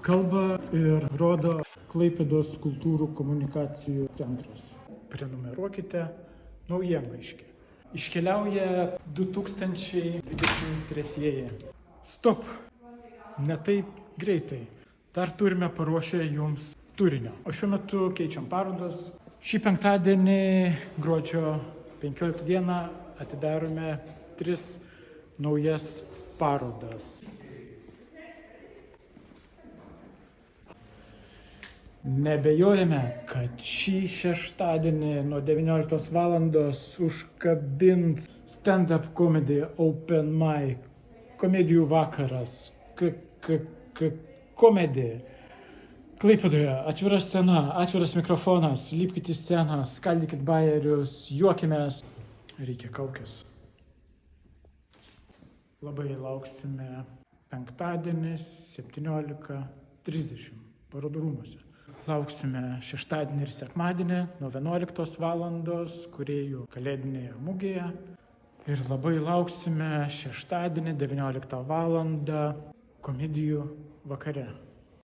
Kalba ir rodo Klaipėdos kultūrų komunikacijų centras. Prenumeruokite naujienlaiškį. Iškeliauja 2023. Stop! Ne taip greitai. Dar turime paruošę jums turinio. O šiuo metu keičiam parodas. Šį penktadienį, gruodžio 15 dieną, atidarome 3 naujas parodas. Nebejojame, kad šį šeštadienį nuo 19 valandos užkabins stand-up comedy open mic, komedijų vakaras, komedija. Klaipėdoje atvira scena, atviras mikrofonas, lipkite į sceną, skaldykit bajerius, juokimės. Reikia kaukės. Labai lauksime penktadienį 17:30 parodų rūmuose. Lauksime šeštadienį ir sekmadienį nuo 11 valandos kūrėjų kalėdinėje mugėje. Ir labai lauksime šeštadienį 19 valandą komedijų vakare.